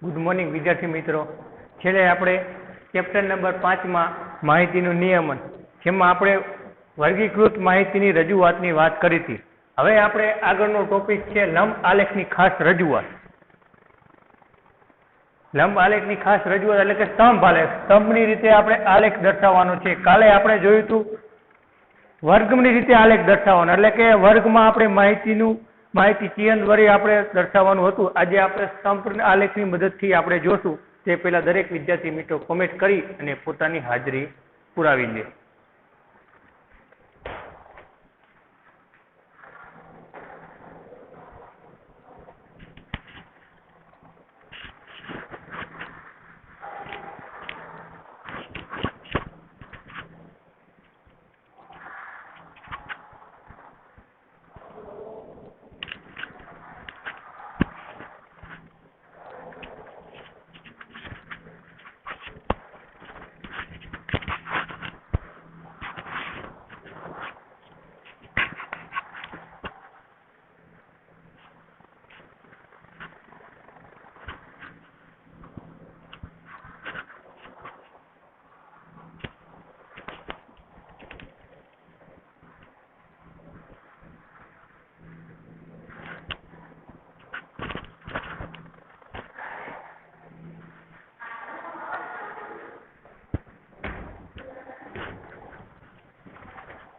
Good morning વિદ્યાર્થી મિત્રો. છેલ્લે આપણે ચેપ્ટર નંબર 5 માં માહિતીનું નિયમન, જેમાં આપણે વર્ગીકૃત માહિતીની રજૂઆતની વાત કરી હતી. હવે આપણે આગળનો ટોપિક છે લંબ આલેખની ખાસ રજૂઆત. લંબ આલેખની ખાસ રજૂઆત એટલે કે સ્તંભ આલેખ. સ્તંભની રીતે આપણે આલેખ દર્શાવવાનો છે. કાલે આપણે જોયું હતું વર્ગની રીતે આલેખ દર્શાવવાનો, એટલે કે વર્ગમાં આપણે માહિતી ચિહ્ન વડે આપણે દર્શાવવાનું હતું. આજે આપણે સ્તંભ આલેખની મદદથી આપણે જોશું. તે પહેલા દરેક વિદ્યાર્થી મિત્રો કોમેન્ટ કરી અને પોતાની હાજરી પુરાવી દે.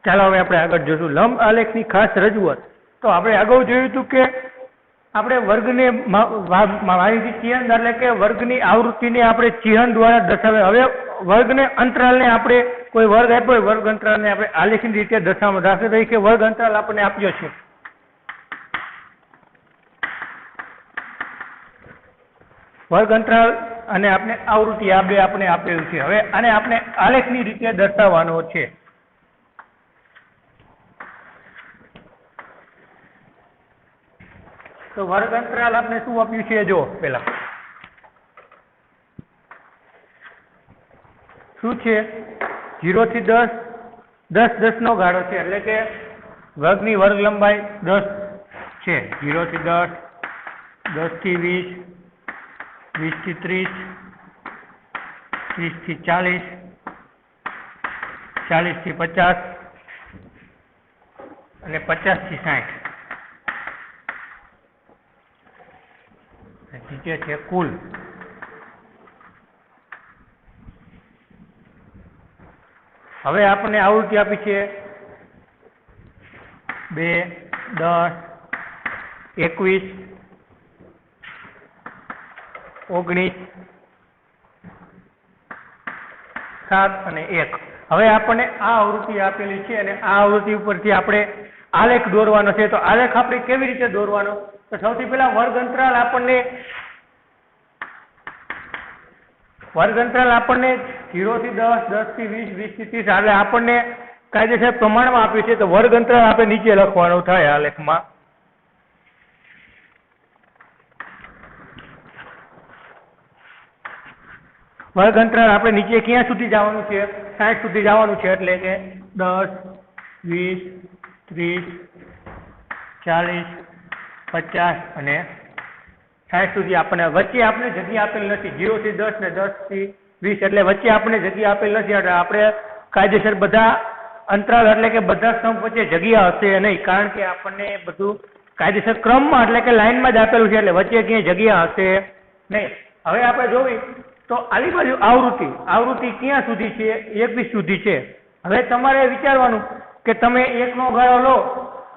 ચાલો હવે આપણે આગળ જોશું લંબ આલેખની ખાસ રજૂઆત. તો આપણે અગાઉ જોયું હતું કે આપણે વર્ગને માહિતી ચિહ્ન એટલે કે વર્ગની આવૃત્તિને આપણે ચિહ્ન દ્વારા દર્શાવે. હવે વર્ગને અંતરાલને આપણે કોઈ વર્ગ આપ્યો હોય, વર્ગ અંતરાલને આપણે આલેખની રીતે દર્શાવવા. દાખલા તરીકે વર્ગ અંતરાલ આપણને આપ્યો છે. વર્ગ અંતરાલ અને આપણે આવૃત્તિ આ બે આપણે આપેલું છે. હવે આને આપણે આલેખની રીતે દર્શાવવાનો છે. તો વર્ગ અંતરાલ આપણે શું આપ્યું છે જો પેલા શું છે? 0 થી 10, 10 નો ગાળો છે, એટલે કે વર્ગની વર્ગ લંબાઈ 10 છે. 0 થી 10, 10 થી 20, 20 થી 30, 30 થી 40, 40 થી 50 અને 50 થી 60. નીચે છે કુલ. હવે આપણને આવૃત્તિ આપી છે 2, 10, 21, 19, 7 અને 1. હવે આપણને આ આવૃત્તિ આપેલી છે અને આ આવૃત્તિ ઉપરથી આપણે આલેખ દોરવાનો છે. તો આલેખ આપણે કેવી રીતે દોરવાનો? તો સૌથી પહેલા વર્ગ અંતરાલ આપણને 0 થી 10, 10 થી 20, 20 થી 30 એટલે આપણને કાયદેસર પ્રમાણમાં આપ્યું છે. તો વર્ગ અંતરાલ આપણે નીચે લખવાનું થાય આલેખમાં. વર્ગ અંતરાલ આપણે નીચે ક્યાં સુધી જવાનું છે? 60 સુધી જવાનું છે. એટલે કે 10, 20, 30, 40, 50 અને 60 સુધી આપણને વચ્ચે આપણે જગ્યા આપેલ નથી. 0 થી 10 ને 10 થી 20 એટલે વચ્ચે આપણે જગ્યા આપેલ નથી. એટલે આપણે કાયદેસર બધા અંતરાલ એટલે કે બધા સ્તંભ વચ્ચે જગ્યા હશે નહીં, કારણ કે આપણને બધું કાયદેસર ક્રમમાં એટલે કે લાઈનમાં જ આપેલું છે. એટલે વચ્ચે ક્યાંય જગ્યા હશે નહીં. હવે આપણે જોવી તો આલી બાજુ આવૃત્તિ ક્યાં સુધી છે? 21 સુધી છે. હવે તમારે વિચારવાનું કે તમે 1 નો ગાળો લો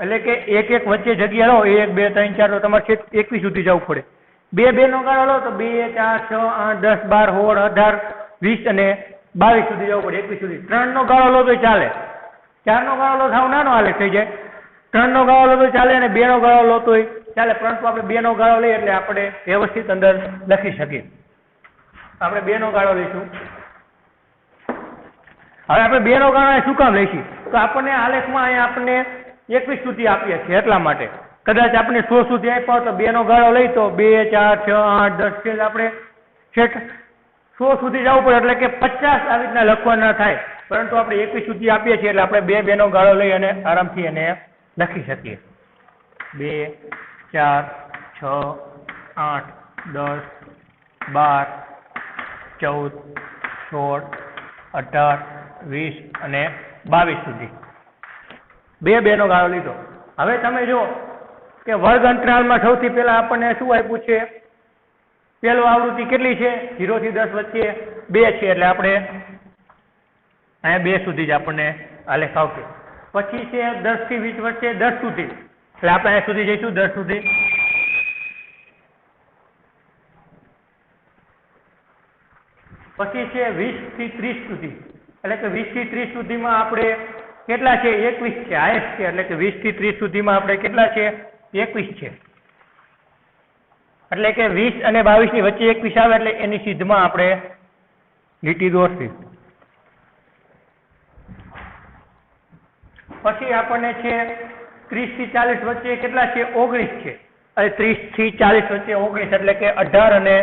એટલે કે એક વચ્ચે જગ્યા લો, 1, 2, 3, 4, તો તમારે 21 સુધી જવું પડે. 2 નો ગાળો લો તો 2, 4, 6, 8, 10, 12, 16, 18, 20 અને 22 સુધી જવું પડે. 21 સુધી. 3 નો ગાળો લો તો ચાલે. 4 નો ગાળો લો સાવ નાનો આલેખ થઈ જાય. 3 નો ગાળો લો તો ચાલે અને 2 નો ગાળો લો તો ચાલે. પરંતુ આપણે 2 નો ગાળો લઈએ એટલે આપણે વ્યવસ્થિત અંદર લખી શકીએ. આપણે 2 નો ગાળો લઈશું. હવે આપણે 2 નો ગાળો શું કામ લઈશું? તો આપણને આલેખમાં અહીંયા આપણને 21 સુધી આપીએ છીએ એટલા માટે. કદાચ આપણે 100 સુધી આપ્યા તો 2 નો ગાળો લઈ તો 2, 4, 6, 8, 10 આપણે 100 સુધી જવું પડે. એટલે કે 50 આવી રીતના લખવાના થાય. પરંતુ આપણે 21 સુધી આપીએ છીએ એટલે આપણે 2 નો ગાળો લઈ અને આરામથી એને લખી શકીએ. 2, 4, 6, 8, 10, 12, 14, 16, 18, 20 અને 22 સુધી બે નો ગાળો લીધો. હવે તમે જો કે વર્ગ અંતરાલમાં સૌથી પહેલા આપણને શું આપ્યું છે? પહેલો આવૃત્તિ કેટલી છે? 0 થી 10 વચ્ચે 2 છે, એટલે આપણે અહીંયા 2 સુધી જ આપણને આલેખ આવશે. પછી છે 10 થી 20 વચ્ચે 10 સુધી, એટલે આપણે અહીંયા સુધી જઈશું 10 સુધી. પછી છે 20 થી 30 સુધી, એટલે કે 20 થી 30 સુધીમાં આપણે કેટલા છે? 21 છે, હાઈએસ્ટ છે. એટલે કે 20 થી 30 સુધીમાં આપણે કેટલા છે? 21 છે. એટલે કે 20 અને 22 ની વચ્ચે 21 આવે એટલે એની સીધમાં આપણે લીટી દોરશી. પછી આપણને છે 30 થી 40 વચ્ચે કેટલા છે? 19 છે. અને 30 થી 40 વચ્ચે 19 એટલે કે 18 અને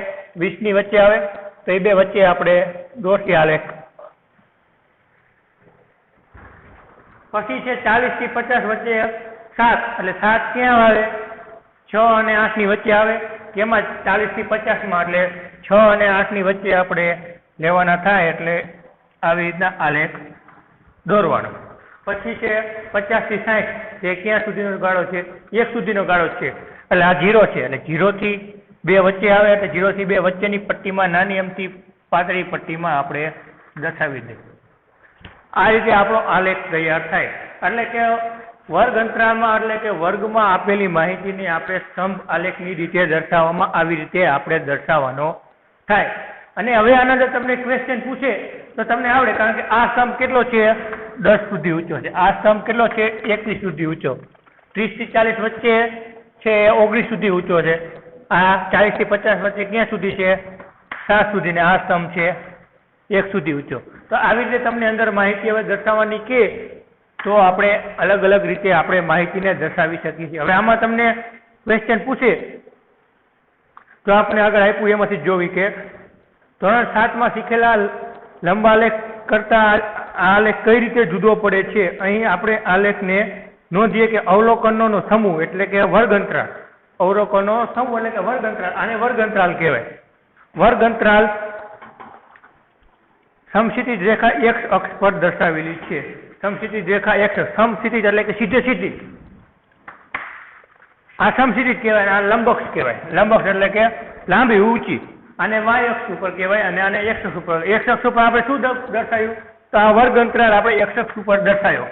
20 ની વચ્ચે આવે, તો એ બે વચ્ચે આપણે દોરશી આલેખ. પછી છે 40 થી 50 વચ્ચે 7, એટલે 7 ક્યાં આવે? 6 અને 8 ની વચ્ચે આવે. એમાં 40 થી 50 માં એટલે 6 અને 8 ની વચ્ચે આપણે લેવાના થાય, એટલે આવી રીતના આલેખ દોરવાનો. પછી છે 50 થી 60, તે ક્યાં સુધીનો ગાળો છે? 1 સુધીનો ગાળો છે, એટલે આ 0 છે. એટલે 0 થી 2 વચ્ચે આવે, એટલે 0 થી 2 વચ્ચેની પટ્ટીમાં નાની અમથી પાતળી પટ્ટીમાં આપણે દર્શાવી દઈએ. આ રીતે આપણો આલેખ તૈયાર થાય. એટલે કે વર્ગ અંતરાલમાં, એટલે કે વર્ગમાં આપેલી માહિતીને આપણે સ્તંભ આલેખની રીતે દર્શાવવામાં આવી રીતે આપણે દર્શાવવાનો થાય. અને હવે આના અંદર તમને ક્વેશ્ચન પૂછે તો તમને આવડે, કારણ કે આ સ્તંભ કેટલો છે? 10 સુધી ઊંચો છે. આ સ્તંભ કેટલો છે? 21 સુધી ઊંચો. 30 થી 40 વચ્ચે છે 19 સુધી ઊંચો છે. આ 40 થી 50 વચ્ચે ક્યાં સુધી છે? 7 સુધી. ને આ સ્તંભ છે 1 સુધી ઊંચો. તો આવી રીતે તમને અંદર માહિતી હવે દર્શાવવાની કે તો આપણે અલગ અલગ રીતે આપણે માહિતીને દર્શાવી શકીએ છીએ. હવે આમાં તમને ક્વેશ્ચન પૂછે તો આપણે આગળ આપ્યું એમાંથી જોવી કે ધોરણ 7 માં શીખેલા લંબાલેખ કરતા આલેખ કઈ રીતે જુદો પડે છે. અહીં આપણે આલેખને નોંધીએ કે અવલોકનોનો સમૂહ એટલે કે વર્ગ અંતરાલ. અવલોકનો સમૂહ એટલે કે વર્ગ અંતરાલ. આને વર્ગ અંતરાલ કહેવાય. વર્ગ અંતરાલ સમક્ષિતિજ રેખા x અક્ષ પર દર્શાવેલી છે. સમક્ષિતિજ રેખા x, સમક્ષિતિજ એટલે કે સીધે સીધી. આ સમક્ષિતિજ કહેવાય, આ લંબઅક્ષ કહેવાય. લંબઅક્ષ એટલે કે લાંબી ઊંચી. આને y અક્ષ ઉપર કહેવાય અને આને x અક્ષ ઉપર. x અક્ષ ઉપર આપણે શું દર્શાવ્યું? તો આ વર્ગ અંતરાલ આપણે x અક્ષ ઉપર દર્શાવ્યો.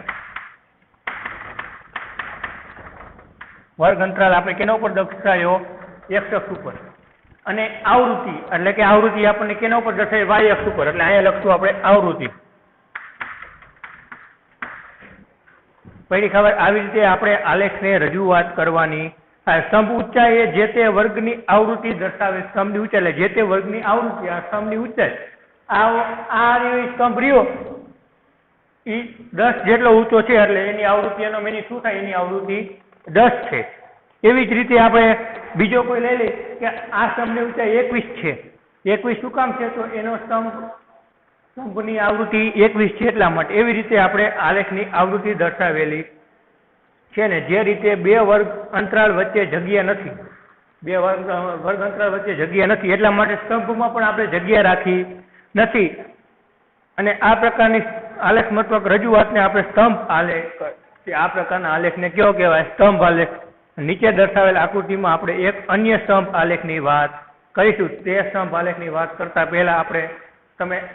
વર્ગ અંતરાલ આપણે કેના ઉપર દર્શાવ્યો? x અક્ષ ઉપર. અને આવૃત્તિ એટલે કે આવૃત્તિ આપણને કેના ઉપર દર્શાવી? y અક્ષ ઉપર. એટલે અહીંયા લખશું આપણે આવૃત્તિ. પછી ખબર આવી રીતે આપણે આલેખને રજૂઆત કરવાની. સ્તંભ ઊંચાઈ એ જે તે વર્ગની આવૃત્તિ દર્શાવે. સ્તંભની ઊંચાઈ એટલે જે તે વર્ગની આવૃત્તિ. આ સ્તંભની ઊંચાઈ. આ સ્તંભ રહ્યો એ 10 જેટલો ઊંચો છે, એટલે એની આવૃત્તિ, એનો મેની શું થાય? એની આવૃત્તિ 10 છે. એવી જ રીતે આપણે બીજો કોઈ લઈ લઈએ કે આ સ્તંભની ઊંચાઈ 21 છે. 21 શું કામ છે? તો એનો સ્તંભની આવૃત્તિ 21 છે એટલા માટે. એવી રીતે આપણે આલેખની આવૃત્તિ દર્શાવેલી છે. ને જે રીતે બે વર્ગ અંતરાલ વચ્ચે જગ્યા નથી, બે વર્ગ અંતરાલ વચ્ચે જગ્યા નથી, એટલા માટે સ્તંભમાં પણ આપણે જગ્યા રાખી નથી. અને આ પ્રકારની આલેખાત્મક રજૂઆતને આપણે સ્તંભ આલેખ. આ પ્રકારના આલેખને કેવો કહેવાય? સ્તંભ આલેખ. નીચે દર્શાવેલ આકૃતિમાં આપણે એક અન્ય સ્તંભ આલેખની વાત કરીશું. તે સ્તંભ આલેખની વાત કરતા પહેલા આપણે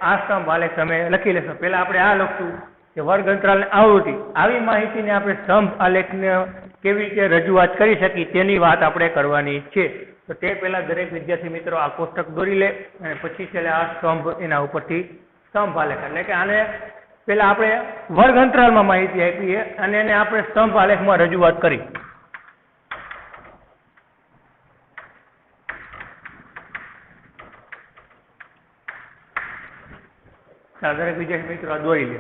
આ સ્તંભ આલેખ તમે લખી લેશો. પહેલા આપણે આ લખશું કે વર્ગ અંતરાલની આવૃત્તિ. આવી માહિતીને આપણે સ્તંભ આલેખને કેવી રીતે રજૂઆત કરી શકીએ તેની વાત આપણે કરવાની છે. તો તે પહેલા દરેક વિદ્યાર્થી મિત્રો આ કોષ્ટક દોરી લે અને પછી છેલ્લે આ સ્તંભ, એના ઉપરથી સ્તંભ આલેખ. એટલે કે આને પહેલા આપણે વર્ગ અંતરાલમાં માહિતી આપીએ અને એને આપણે સ્તંભ આલેખમાં રજૂઆત કરી. દરેક વિદ્યાર્થી મિત્રો દોરી લે.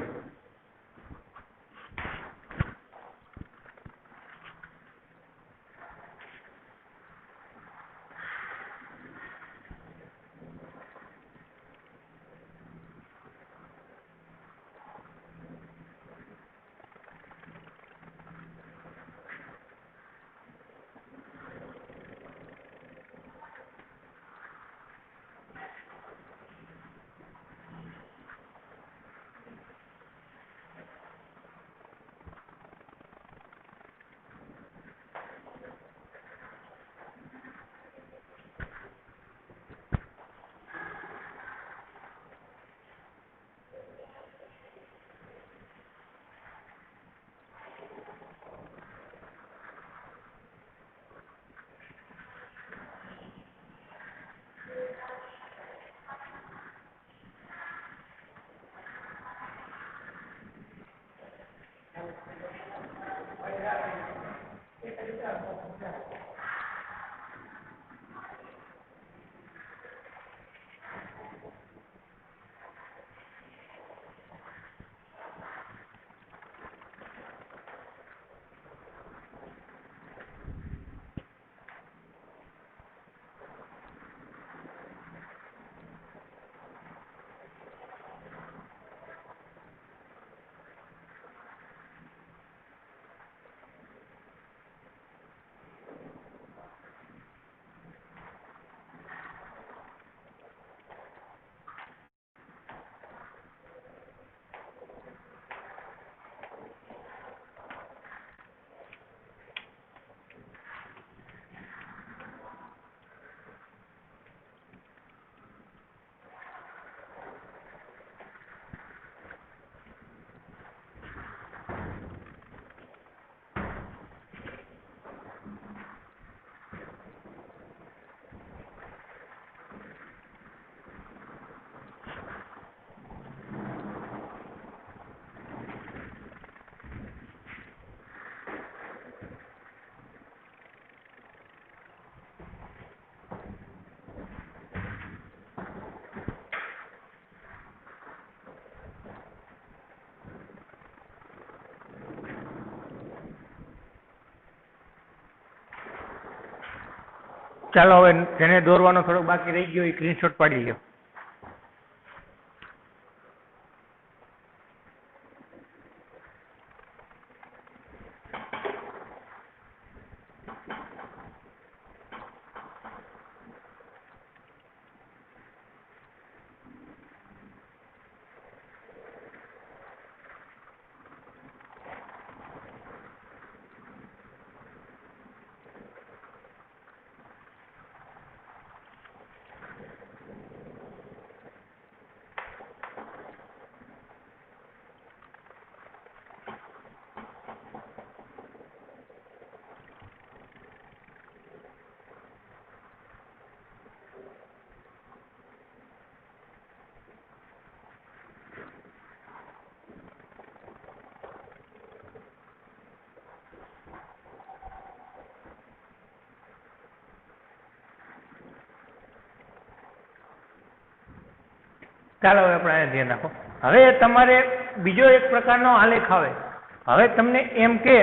ચાલો હવે જેને દોરવાનો થોડોક બાકી રહી ગયો એ સ્ક્રીનશોટ પાડી લ્યો. ચાલો હવે આપણે અહીંયા ધ્યાન રાખો. હવે તમારે બીજો એક પ્રકારનો આલેખ આવે. હવે તમને એમ કે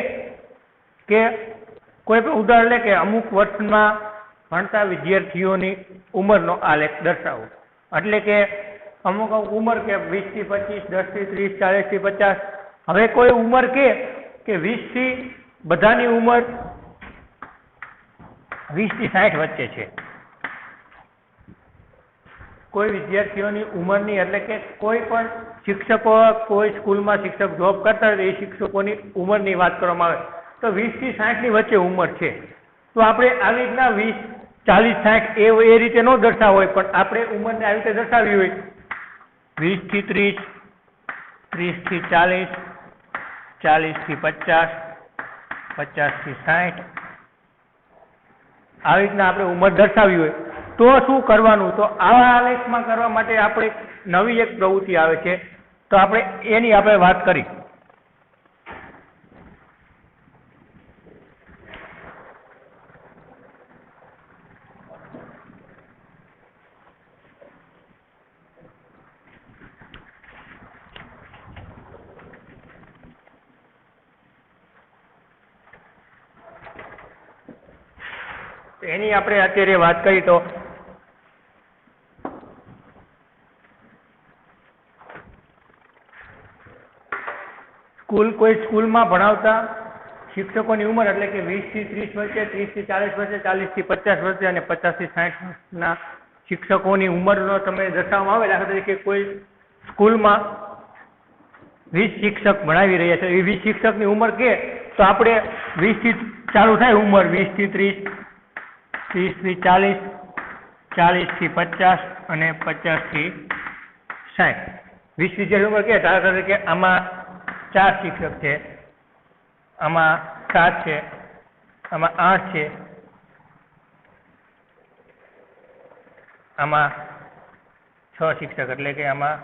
કોઈ પણ ઉદાહરણ લે કે અમુક વર્ષમાં ભણતા વિદ્યાર્થીઓની ઉંમરનો આલેખ દર્શાવો. એટલે કે અમુક ઉંમર કે 20 થી 25, 10 થી 30, 40 થી 50. હવે કોઈ ઉંમર કે 20 થી બધાની ઉંમર 20 થી 60 વચ્ચે છે. કોઈ વિદ્યાર્થીઓની ઉંમરની એટલે કે કોઈ પણ શિક્ષકો કોઈ સ્કૂલમાં શિક્ષક જોબ કરતા હોય એ શિક્ષકોની ઉંમરની વાત કરવામાં આવે તો 20 થી 60 ની વચ્ચે ઉંમર છે. તો આપણે આવી રીતના 20, 40, 60 એ રીતે ન દર્શાવ હોય, પણ આપણે ઉંમરને આવી રીતે દર્શાવી હોય 20 થી 30, 30 થી 40, 40 થી 50, 50 થી 60 આવી રીતના આપણે ઉંમર દર્શાવી હોય તો શું કરવાનું? તો આવા આલેખમાં કરવા માટે આપણે નવી એક પ્રવૃત્તિ આવે છે, તો આપણે એની આપણે વાત કરી. એની આપણે અત્યારે વાત કરી તો કોઈ સ્કૂલમાં ભણાવતા શિક્ષકોની ઉંમર એટલે કે 20 થી 30 વચ્ચે, 30 થી 40 વચ્ચે, 40 થી 50 વચ્ચે અને 50 થી 60 વર્ષના શિક્ષકોની ઉંમરનો તમે દર્શાવવામાં આવે. દાખલા તરીકે કોઈ સ્કૂલમાં 20 શિક્ષક ભણાવી રહ્યા છે, એ 20 શિક્ષકની ઉંમર કે તો આપણે 20 થી ચાલુ થાય ઉંમર 20 થી 30, 30 થી 40, 40 થી 50 અને 50 થી 60. 20 થી જે ઉંમર કે દાખલા તરીકે આમાં 4 શિક્ષક છે, આમાં 7 છે, આમાં 8 છે, આમાં 6 શિક્ષક એટલે કે આમાં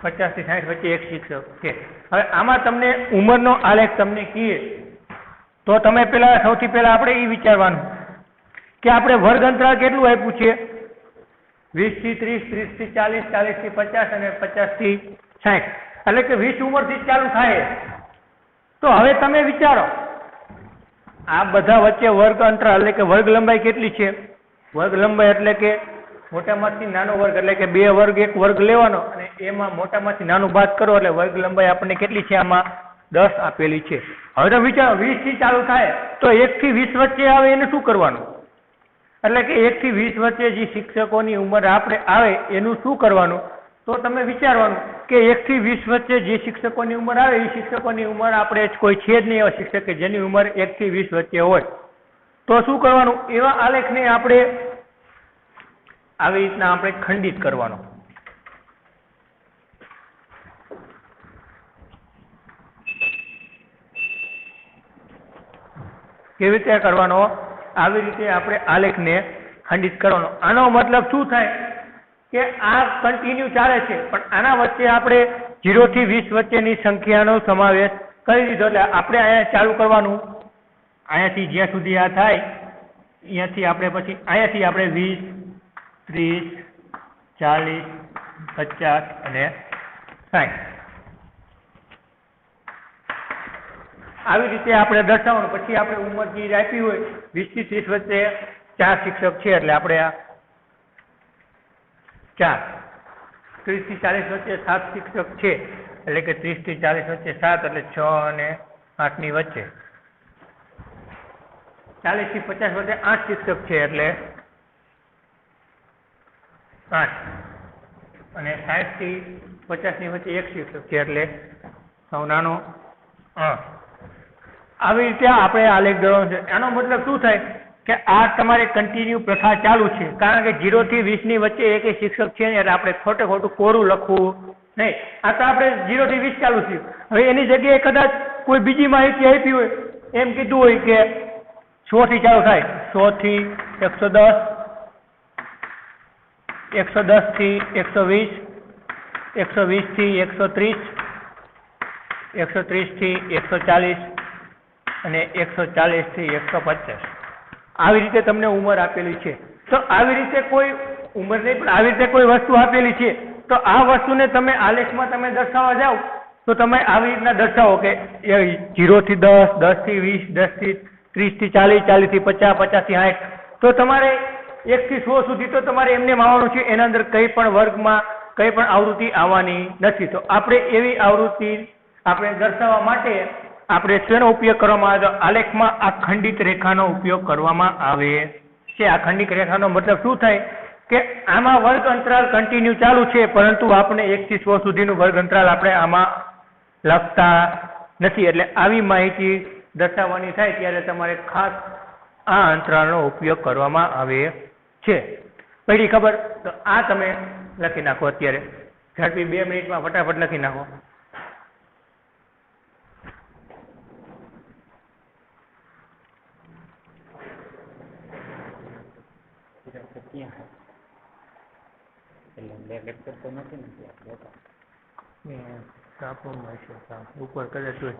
50 થી 60 વચ્ચે એક શિક્ષક છે. હવે આમાં તમને ઉંમરનો આલેખ તમને કહીએ તો તમે સૌથી પહેલા આપણે એ વિચારવાનું કે આપણે વર્ગ અંતરાલ કેટલું આપ્યું છે? 20 થી 30, 30 થી 40, 40 થી 50 અને 50 થી 60. એટલે કે 20 ઉંમરથી ચાલુ થાય. તો હવે તમે વિચારો આ બધા વચ્ચે વર્ગ અંતરાલ એટલે કે વર્ગ લંબાઈ કેટલી છે? વર્ગ લંબાઈ એટલે કે મોટામાંથી નાનો વર્ગ એટલે કે 2 વર્ગ એક વર્ગ લેવાનો અને એમાં મોટામાંથી નાનું બાદ કરો એટલે વર્ગ લંબાઈ આપણને કેટલી છે? આમાં 10 આપેલી છે. હવે તમે વિચારો 20 થી ચાલુ થાય તો 1 થી 20 વચ્ચે આવે એને શું કરવાનું? એટલે કે 1 થી 20 વચ્ચે જે શિક્ષકોની ઉંમર આપણે આવે એનું શું કરવાનું? તો તમે વિચારવાનું કે 1 થી 20 વચ્ચે જે શિક્ષકોની ઉંમર આવે એ શિક્ષકોની ઉંમર આપણે કોઈ છે જ નહીં એવા શિક્ષક કે જેની ઉંમર 1 થી 20 વચ્ચે હોય. તો શું કરવાનું? એવા આલેખને આપણે આવી રીતના આપણે ખંડિત કરવાનો. કેવી રીતે કરવાનો? આવી રીતે આપણે આલેખને ખંડિત કરવાનો. આનો મતલબ શું થાય કે આ કન્ટિન્યુ ચાલે છે પણ આના વચ્ચે આપણે 0 થી 20 વચ્ચેની સંખ્યાનો સમાવેશ કરી દીધો. એટલે આપણે અહીંયા ચાલુ કરવાનું, અહીંયાથી જ્યાં સુધી આ થાય અહીંયાથી આપણે પછી અહીંયાથી આપણે 20, 30, 40, 50 અને 60 આવી રીતે આપણે દર્શાવવાનું. પછી આપણે ઉંમર જે આપી હોય 20 થી 30 વચ્ચે 4 શિક્ષક છે એટલે આપણે આ 4 30 થી 40 વચ્ચે 7 શિક્ષક છે એટલે કે 30 થી 40 વચ્ચે 7 એટલે 6 અને 8 ની વચ્ચે 40 થી 50 વચ્ચે 8 શિક્ષક છે એટલે 8 અને 60 થી 50 ની વચ્ચે 1 શિક્ષક છે એટલે સૌ નાનો 8. આવી રીતે આપણે આલેખ દોરવાનો છે. એનો મતલબ શું થાય કે આ તમારે કન્ટિન્યુ પ્રથા ચાલુ છે, કારણ કે 0 થી 20 ની વચ્ચે એક શિક્ષક છે એટલે આપણે ખોટું કોરું લખવું નહીં. આ તો આપણે 0 થી 20 ચાલુ થયું. હવે એની જગ્યાએ કદાચ કોઈ બીજી માહિતી આપી હોય, એમ કીધું હોય કે 100 થી ચાલુ થાય, 100 થી 110, 110 થી 120, 120 થી 130, 130 થી 140 અને 140 થી 150. આવી રીતે તમને ઉંમર આપેલી છે. તો આવી રીતે કોઈ ઉંમર નહીં પણ આવી રીતે કોઈ વસ્તુ આપેલી છે તો આ વસ્તુને તમે આલેખમાં તમે દર્શાવવા જાઓ તો તમે આવી રીતના દર્શાવો કે 0 થી 10, 10 થી 20, 10 થી 30 થી 40, 40 થી 50, 50 થી 60. તો તમારે 1 થી 100 સુધી તો તમારે એમને આવવાનું છે. એના અંદર કંઈ પણ વર્ગમાં કંઈ પણ આવૃત્તિ આવવાની નથી. તો આપણે એવી આવૃત્તિ આપણે દર્શાવવા માટે આપણે શેનો ઉપયોગ કરવામાં આવે? તો આલેખમાં આ ખંડિત રેખાનો ઉપયોગ કરવામાં આવે છે. આ ખંડિત રેખાનો મતલબ શું થાય કે આમાં વર્ગ અંતરાલ કન્ટિન્યુ ચાલુ છે, પરંતુ આપણે 1 થી 100 સુધીનું વર્ગ અંતરાલ આપણે આમાં લખતા નથી. એટલે આવી માહિતી દર્શાવવાની થાય ત્યારે તમારે ખાસ આ અંતરાલનો ઉપયોગ કરવામાં આવે છે. પડી ખબર? તો આ તમે લખી નાખો. અત્યારે ઝડપી 2 મિનિટમાં ફટાફટ લખી નાખો. ઉપર કદાચ હોય.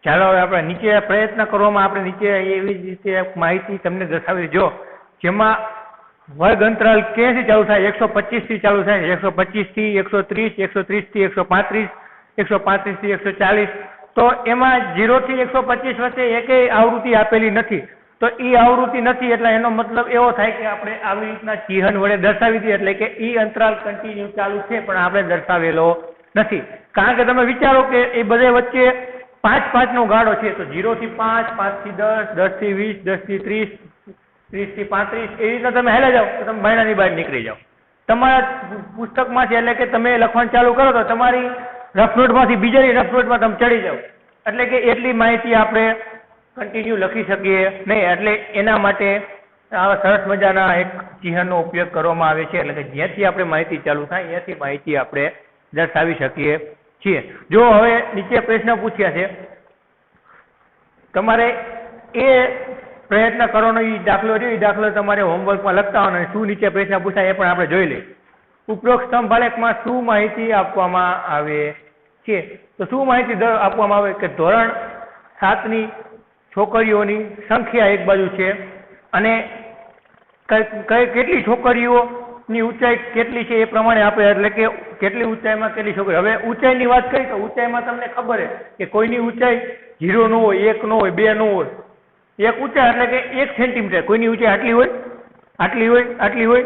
ચાલો હવે આપણે નીચે પ્રયત્ન કરવામાં આપણે નીચે એવી જ રીતે માહિતી તમને દર્શાવી જો જેમાં વર્ગ અંતરાલ ક્યાંથી ચાલુ થાય? 125 થી ચાલુ થાય. 125 થી 130, 130 થી 135, 135 થી 140. તો એમાં 0 થી 125 વચ્ચે એકેય આવૃત્તિ આપેલી નથી. તો એ આવૃત્તિ નથી એટલે એનો મતલબ એવો થાય કે આપણે આવી રીતના ચિહ્ન વડે દર્શાવી દઈએ એટલે કે ઈ અંતરાલ કન્ટિન્યુ ચાલુ છે પણ આપણે દર્શાવેલો નથી. કારણ કે તમે વિચારો કે એ બધે વચ્ચે 5 નો ગાળો છે. તો 0 થી 5, 5 થી 10, 10 થી 20, 10 થી 30, 30 થી 35 એ રીતના તમે હેલા જાઓ તો તમે મહિનાની બહાર નીકળી જાઓ. તમારા પુસ્તકમાંથી એટલે કે તમે લખવાનું ચાલુ કરો તો તમારી રફનોટમાંથી બીજાની રફનોટમાં તમે ચડી જાઓ. એટલે કે એટલી માહિતી આપણે કન્ટિન્યુ લખી શકીએ નહીં. એટલે એના માટે આવા સરસ મજાના એક ચિહ્નનો ઉપયોગ કરવામાં આવે છે. એટલે કે જ્યાંથી આપણે માહિતી ચાલુ થાય ત્યાંથી માહિતી આપણે દર્શાવી શકીએ છીએ. જો હવે નીચે પ્રશ્ન પૂછ્યા છે તમારે એ પ્રયત્ન કરવાનો એ દાખલો છે. એ દાખલો તમારે હોમવર્કમાં લખતા હોય. શું નીચે પ્રશ્ન પૂછાય એ પણ આપણે જોઈ લઈએ. ઉપરોક્ત સ્તંભ આલેખમાં શું માહિતી આપવામાં આવે છે? તો શું માહિતી આપવામાં આવે કે ધોરણ 7ની છોકરીઓની સંખ્યા એક બાજુ છે અને કેટલી છોકરીઓની ઊંચાઈ કેટલી છે એ પ્રમાણે આપે. એટલે કે કેટલી ઊંચાઈમાં કેટલી છોકરી. હવે ઊંચાઈની વાત કરી તો ઊંચાઈમાં તમને ખબર છે કે કોઈની ઊંચાઈ 0 ન હોય, 1 ન હોય, 2 ન હોય. એક ઊંચાઈ એટલે કે 1 સેન્ટીમીટર. કોઈની ઊંચાઈ આટલી હોય, આટલી હોય, આટલી હોય.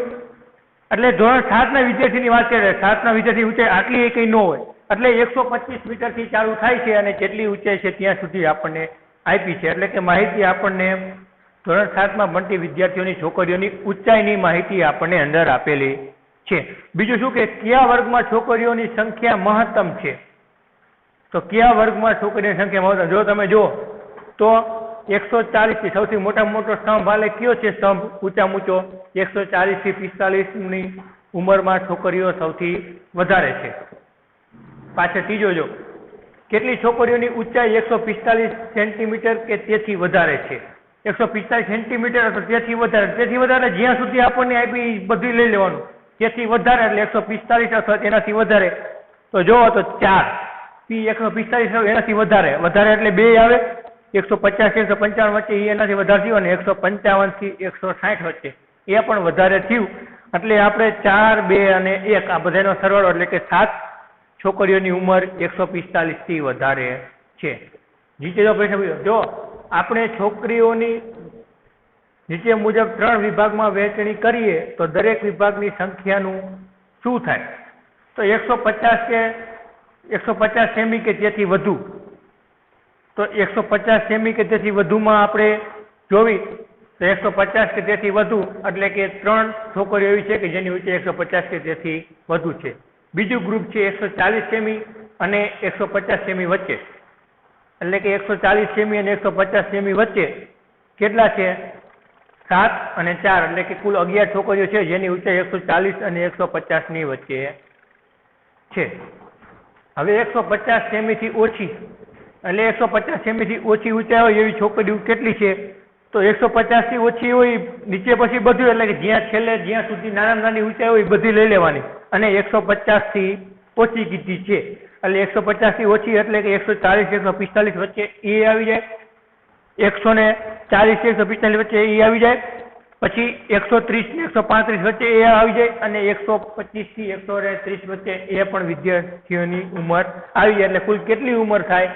એટલે ધોરણ 7ના વિદ્યાર્થીની વાત કરીએ 7ના વિદ્યાર્થી ઊંચાઈ આટલી એકઈ ન હોય. એટલે 125 મીટરથી ચાલુ થાય છે અને જેટલી ઊંચાઈ છે ત્યાં સુધી આપણને આપી છે, એટલે કે માહિતી આપણને ધોરણ 7માં ભણતી વિદ્યાર્થીઓની છોકરીઓની ઊંચાઈની માહિતી આપણને અંદર આપેલી છે. બીજું શું કે કયા વર્ગમાં છોકરીઓની સંખ્યા મહત્તમ છે, તો કયા વર્ગમાં છોકરીઓની સંખ્યા મહત્તમ, જો તમે જુઓ તો 140 થી સૌથી મોટામાં મોટો સ્તંભ હાલે કયો છે, સ્તંભ ઊંચામાં ઊંચો 140 થી 45ની ઉંમરમાં છોકરીઓ સૌથી વધારે છે. પાછળ ત્રીજો જો કેટલી છોકરીઓની ઊંચાઈ 145 સેન્ટીમીટર કે તેથી વધારે છે, 145 સેન્ટીમીટર અથવા તેથી વધારે જ્યાં સુધી આપણને આપી બધી લઈ લેવાનું, તેથી વધારે એટલે 145 અથવા તેનાથી વધારે, તો જો તો 4 પી 145 એનાથી વધારે એટલે 2 આવે, 150 155 વચ્ચે એ એનાથી વધારે થયું અને 155 થી 160 વચ્ચે એ પણ વધારે થયું, એટલે આપણે 4, 2 અને 1 આ બધાનો સરવાળો એટલે કે 7 છોકરીઓની ઉંમર 145 થી વધારે છે. નીચે જો આપણે છોકરીઓની નીચે મુજબ 3 વિભાગમાં વહેંચણી કરીએ તો દરેક વિભાગની સંખ્યાનું શું થાય, તો 150 સેમી કે તેથી વધુ, તો 150 સેમી કે તેથી વધુમાં આપણે જોવી તો 150 કે તેથી વધુ એટલે કે 3 છોકરીઓ એવી છે કે જેની ઊંચાઈ 150 કે તેથી વધુ છે. બીજું ગ્રુપ છે 140 સેમી અને 150 સેમી વચ્ચે, એટલે કે 140 સેમી અને 150 સેમી વચ્ચે કેટલા છે, 7 અને 4 એટલે કે કુલ 11 છોકરીઓ છે જેની ઊંચાઈ 140 અને 150 ની વચ્ચે છે. હવે 150 સેમીથી ઓછી એટલે 150 સેમીથી ઓછી ઊંચાઈ હોય એવી છોકરીઓ કેટલી છે, તો 150 થી ઓછી હોય નીચે પછી બધું એટલે કે જ્યાં છેલ્લે જ્યાં સુધી નાની ઊંચાઈ હોય બધી લઈ લેવાની, અને 150 થી ઓછી કીધી છે એટલે 150 થી ઓછી એટલે કે 140 145 વચ્ચે એ આવી જાય, 140 145 વચ્ચે એ આવી જાય, પછી 130 ને 135 વચ્ચે એ આવી જાય, અને 125 થી 130 વચ્ચે એ પણ વિદ્યાર્થીઓની ઉંમર આવી જાય. એટલે કુલ કેટલી ઉંમર થાય,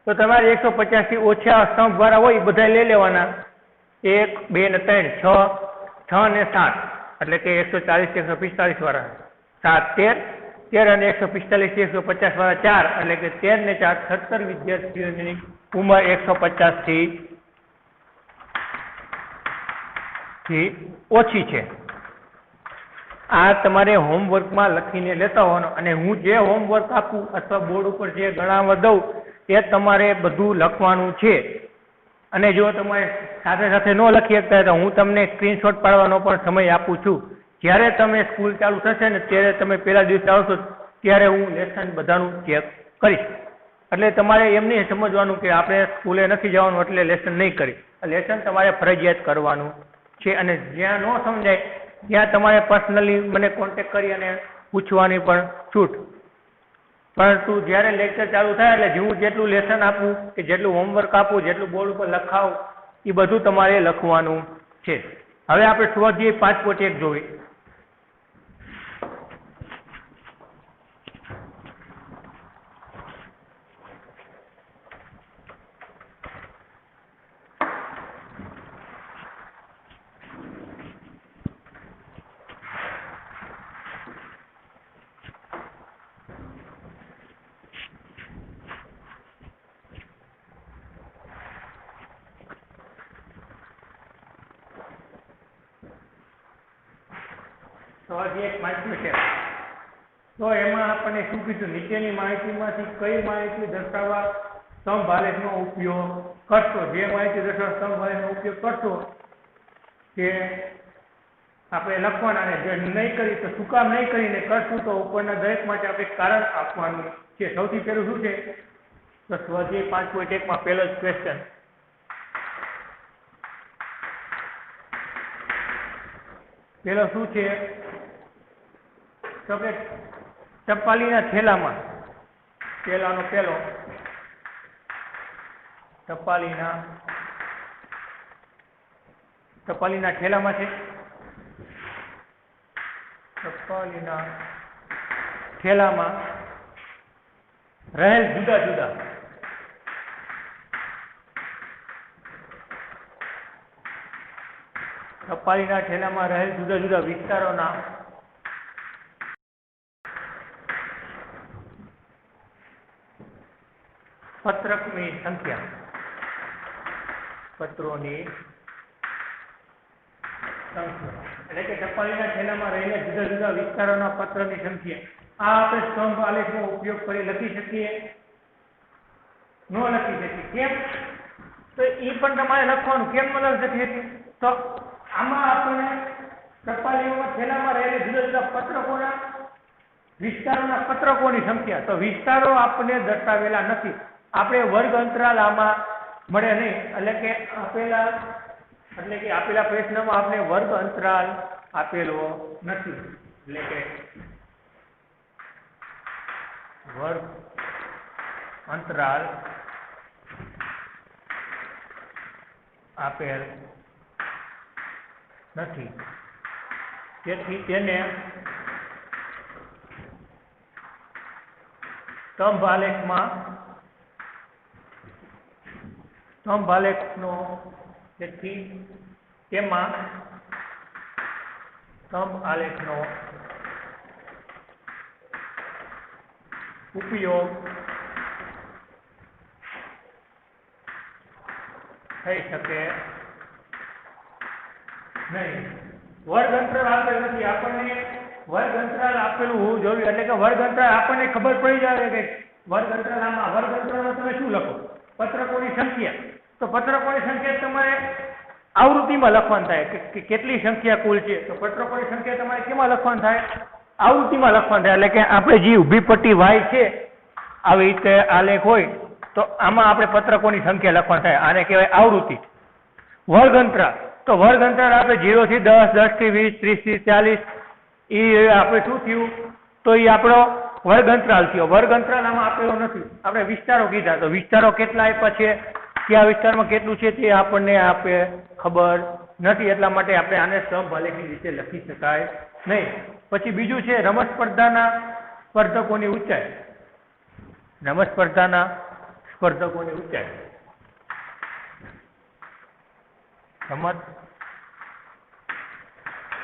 તો તમારે 150 થી ઓછા સ્તંભ વાળા હોય બધા લઈ લેવાના, 1 2 ને 3 6 ને 7 એટલે કે 140 145 વાળા 7 13 અને 145 150 વાળા 4 એટલે કે 13 ને 4 17 વિદ્યાર્થીઓની ઉંમર 150 થી ઓછી છે. આ તમારે હોમવર્કમાં લખીને લેતા હોવાનો, અને હું જે હોમવર્ક આપું અથવા બોર્ડ ઉપર જે ગણાવવા દઉં એ તમારે બધું લખવાનું છે. અને જો તમે સાથે સાથે ન લખી શકતા તો હું તમને સ્ક્રીનશોટ પાડવાનો પણ સમય આપું છું. જ્યારે તમે સ્કૂલ ચાલુ થશે ને ત્યારે તમે પહેલા દિવસે આવશો ત્યારે હું લેસન બધાનું ચેક કરીશ. એટલે તમારે એમ નહીં સમજવાનું કે આપણે સ્કૂલે નથી જવાનું એટલે લેસન નહીં કરી, લેસન તમારે ફરજિયાત કરવાનું છે. અને જ્યાં ન સમજાય ત્યાં તમારે પર્સનલી મને કોન્ટેક્ટ કરી અને પૂછવાની પણ છૂટ. પરંતુ જ્યારે લેક્ચર ચાલુ થાય એટલે હું જેટલું લેસન આપું કે જેટલું હોમવર્ક આપું જેટલું બોર્ડ ઉપર લખાવું એ બધું તમારે લખવાનું છે. હવે આપણે સ્વાધ્યાય 5.1 જોવી. સ્વાધ્યાય 5.1 તો એમાં આપણને શું કીધું, નીચેની માહિતીમાંથી કઈ માહિતી દર્શાવવા સ્તંભ આલેખનો ઉપયોગ કરશો. જે માહિતી દર્શાવવા સ્તંભ આલેખનો ઉપયોગ કરશો તે આપણે લખવાના, અને જો નહીં કરી તો શું કામ નહીં કરીને કરશું તો ઉપરના દરેક માટે આપણે કારણ આપવાનું છે. સૌથી પહેલું શું છે, તો સ્વાધ્યાય 5.1 માં પહેલો જ ક્વેશ્ચન, પેલો શું છે, તો કે ટપાલીના થેલામાં, પેલાનો પેલો ટપાલીના થેલામાં છે, ટપાલીના થેલામાં રહેલ જુદા જુદા ટપાલીના થેલામાં રહેલ જુદા જુદા વિસ્તારોના પત્રકની સંખ્યા. પત્રોની સંખ્યા એટલે કે ટપાલીના થેલામાં રહેલા જુદા જુદા વિસ્તારોના પત્રની સંખ્યા. આ આપણે સ્તંભ આલેખનો ઉપયોગ કરી લખી શકીએ? ન લખી શકીએ. કેમ? તો એ પણ તમારે લખવાનું. કેમ ન લખી શકીએ? તો આમાં આપણે ટપાલીઓમાં થેલામાં રહેલા જુદા જુદા પત્રકોના વિસ્તારોના પત્રકોની સંખ્યા, તો વિસ્તારો આપણે દર્શાવેલા નથી. આપણે વર્ગ અંતરાલ આમાં મળે નહીં. એટલે કે આપેલા પ્રશ્નમાં આપણે વર્ગ અંતરાલ આપેલો નથી. એટલે કે વર્ગ અંતરાલ આપેલ નથી. તેથી તેને સ્તંભ આલેખનો તેથી તેમાં સ્તંભ આલેખનો ઉપયોગ થઈ શકે નહીં. વર્ગ અંતરાલ આપેલ નથી. આપણને વર્ગ અંતરાલ આપેલું હોવું જોઈએ. એટલે કે વર્ગ અંતરાલ આપણને ખબર પડી જાય કે વર્ગ અંતરાલ આમાં વર્ગ અંતરાલમાં તમે શું લખો? પત્રકોની સંખ્યા. તો પત્રકોની સંખ્યા તમારે આવૃત્તિમાં લખવાનું થાય કે કેટલી સંખ્યા કુલ છે. તો પત્રકોની સંખ્યા તમારે કેમાં લખવાનું થાય? આવૃત્તિમાં લખવાનું થાય. એટલે કે આપણે જે ઊભી પટ્ટી વાય છે આવી રીતે આલેખ હોય તો આમાં આપણે પત્રકોની સંખ્યા લખવાનું થાય. આને કહેવાય આવૃત્તિ. વર્ગ અંતરાલ, તો વર્ગ અંતરાલ આપણે 0 થી 10, 10 થી 20, 30 થી 40 એ આપણે શું થયું? તો એ આપણો વર્ગ અંતરાલ થયો. વર્ગ અંતરાલ આમાં આપેલો નથી. આપણે વિસ્તારો કીધા, તો વિસ્તારો કેટલા આપ્યા છે, કયા વિસ્તારમાં કેટલું છે તે આપણને ખબર નથી. એટલા માટે આપણે આને સ્તંભ આલેખની રીતે લખી શકાય નહીં. પછી બીજું છે રમત સ્પર્ધાના સ્પર્ધકોની ઊંચાઈ. રમત સ્પર્ધાના સ્પર્ધકોની ઊંચાઈ. રમત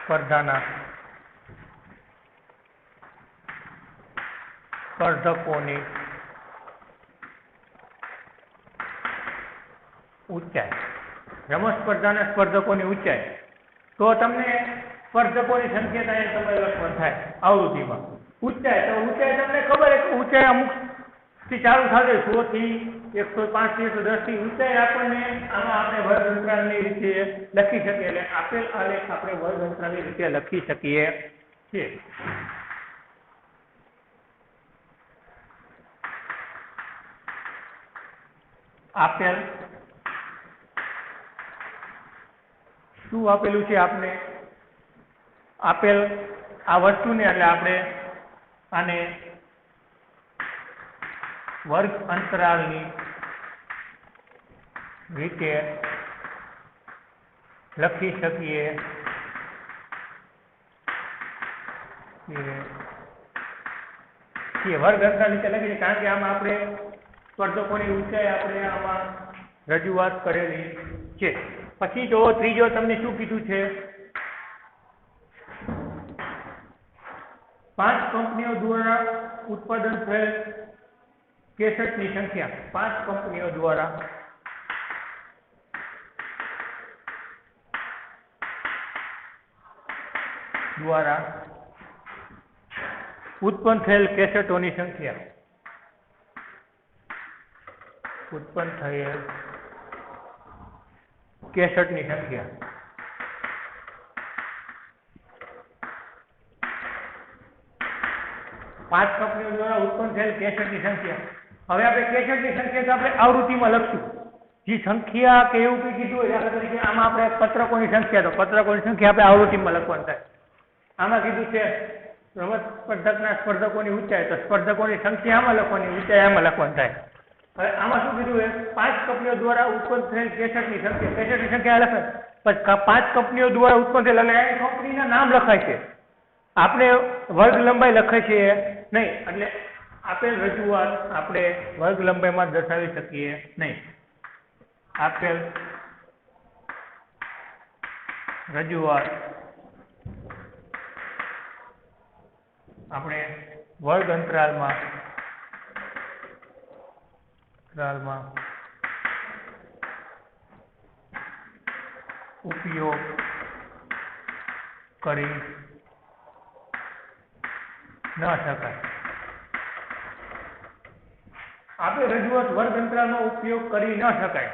સ્પર્ધાના સ્પર્ધકોની ઊંચાઈ. રમત સ્પર્ધાના સ્પર્ધકોની ઊંચાઈ. તો તમને સ્પર્ધકોની સંખ્યા થાય તમારે લખવાનું થાય આવૃત્તિમાં. ઊંચાઈ, તો ઊંચાઈ તમને ખબર છે કે ઊંચાઈ અમુક થી ચાલુ થશે 100 થી 105 થી 110 થી ઊંચાઈ આપણને આમાં આપણે વર્ગ અંતરાલની રીતે લખી શકીએ. એટલે આપેલ આલેખ આપણે વર્ગ અંતરાલની રીતે લખી શકીએ છીએ. આપેલ શું આપેલું છે? આપને આપેલ આ વસ્તુને એટલે આપણે આને વર્ગ અંતરાલની રીતે લખી શકીએ છીએ. વર્ગ અંતરાલ રીતે લખીએ કારણ કે આમાં આપણે સ્પર્ધકોની ઊંચાઈ આપણે આમાં રજૂઆત કરેલી છે. પછી જો ત્રીજો તમને શું કીધું છે? 5 કંપનીઓ દ્વારા ઉત્પાદન થયેલ કેસેટની સંખ્યા. 5 કંપનીઓ દ્વારા ઉત્પન્ન થયેલ કેસેટોની સંખ્યા. ઉત્પન્ન થયેલ કેસેટની સંખ્યા. 5 કંપનીઓ દ્વારા ઉત્પન્ન થયેલ કેસેટની સંખ્યા. હવે આપણે કેસેટની સંખ્યા તો આપણે આવૃત્તિમાં લખશું. જે સંખ્યા કે એવું કંઈ કીધું હોય દાખલા તરીકે આમાં આપણે પત્રકોની સંખ્યા, તો પત્રકોની સંખ્યા આપણે આવૃત્તિમાં લખવાનું થાય. આમાં કીધું છે રમત સ્પર્ધકના સ્પર્ધકોની ઊંચાઈ, તો સ્પર્ધકોની સંખ્યા આમાં લખવાની, ઊંચાઈ આમાં લખવાનું થાય. હવે આમાં શું કીધું છે? 5 કંપનીઓ દ્વારા ઉત્પન્ન થયેલ કેસેટની સંખ્યા. કેસેટની સંખ્યા લખે પછી 5 કંપનીઓ દ્વારા ઉત્પન્ન થયેલ એટલે એ કંપનીના નામ લખાય છે. આપણે વર્ગ લંબાઈ લખાય છે નહીં. એટલે આપેલ રજૂઆત આપણે વર્ગ લંબાઈમાં દર્શાવી શકીએ નહીં. આપેલ રજૂઆત આપણે વર્ગ અંતરાલમાં ઉપયોગ કરી ન શકાય. આપેલ રજૂઆત વર્ગ અંતરાલનો ઉપયોગ કરી ન શકાય.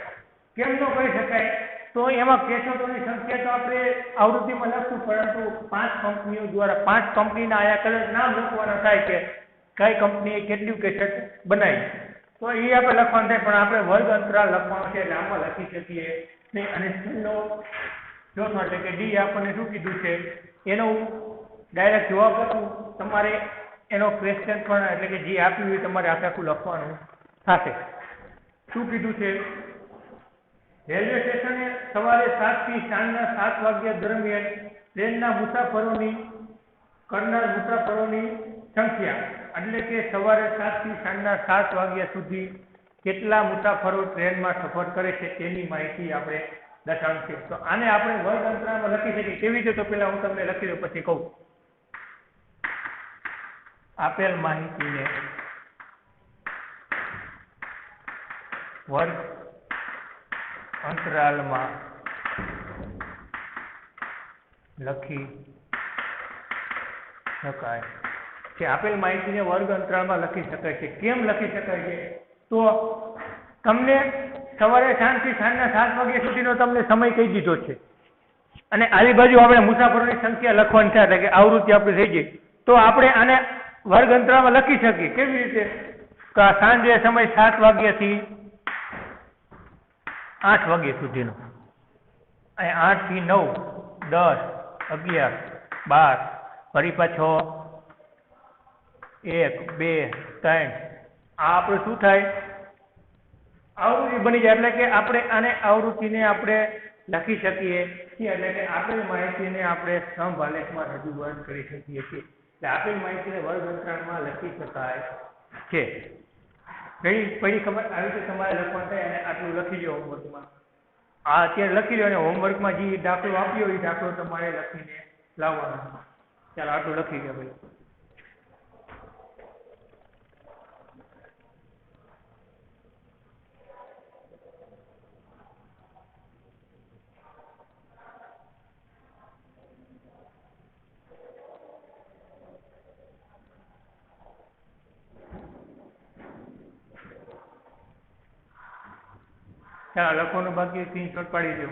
કેમ ન કરી શકાય? તો એમાં કેસોની સંખ્યા તો આપણે આવૃત્તિમાં લખશું, પરંતુ 5 કંપનીઓ દ્વારા 5 કંપનીના આયા કદાચ નામ લખવાના થાય કે કઈ કંપનીએ કેટલું કેસેટ બનાવી, તો એ આપણે લખવાનું થાય. પણ આપણે વર્ગ અંતરાલ લખવાનો છે એટલે આમાં લખી શકીએ નહીં. અને છેલ્લો ચોથો એટલે કે ડી આપણને શું કીધું છે એનો ડાયરેક્ટ જવાબ લખું, તમારે એનો ક્વેશ્ચન પણ એટલે કે જે આપ્યું એ તમારે આખું લખવાનું થશે. શું કીધું છે? રેલવે સ્ટેશને સવારે 7 થી સાંજના 7 વાગ્યા દરમિયાન ટ્રેનના મુસાફરોની કરનાર મુસાફરોની સંખ્યા, એટલે કે સવારે 7 થી સાંજના 7 વાગ્યા સુધી કેટલા મુસાફરો ટ્રેનમાં સફર કરે છે તેની માહિતી આપણે દર્શાવવાની છે. તો આને આપણે વર્ગ અંતરાલમાં લખી શકીએ. કેવી રીતે? તો પહેલા હું તમને લખી દઉં પછી કહું. આપેલ માહિતીને વર્ગ અંતરાલમાં લખી શકાય છે. આપેલ માહિતીને વર્ગ અંતરાલમાં લખી શકાય છે. કેમ લખી શકાય છે? તો તમને સવારે 7 થી સાંજના 7 વાગ્યા સુધીનો તમને સમય કહી દીધો છે, અને આલી બાજુ આપણે મુસાફરોની સંખ્યા લખવાની છે, એટલે કે આવૃત્તિ આપણી થઈ ગઈ. તો આપણે આને વર્ગ અંતરાલમાં લખી શકીએ. કેવી રીતે? તો આ સાંજે સમય 7 વાગ્યાથી 8 વાગ્યા સુધીનો, અને 8 થી 9, 10, 11, 12, ફરી પાછો 1, 2, 3, આ આપણે શું થાય? આવૃત્તિ બની જાય. એટલે કે આપણે આને આવૃત્તિને આપણે લખી શકીએ છીએ. એટલે કે આપેલ માહિતીને આપણે સ્તંભ આલેખમાં રજૂઆત કરી શકીએ છીએ. એટલે આપેલ માહિતીને વર્ગ અંતરાલમાં લખી શકાય છે. પહેલી ખબર આવી રીતે તમારે લખવાનું થાય, અને આટલું લખી લો હોમવર્કમાં. આ અત્યારે લખી લો, અને હોમવર્કમાં જે દાખલો આપ્યો એ દાખલો તમારે લખીને લાવવાનો. ચાલો આટલું લખી ગયો ભાઈ. ચાલો લખવાનું બાકી સ્ક્રીનશોટ પાડી દો.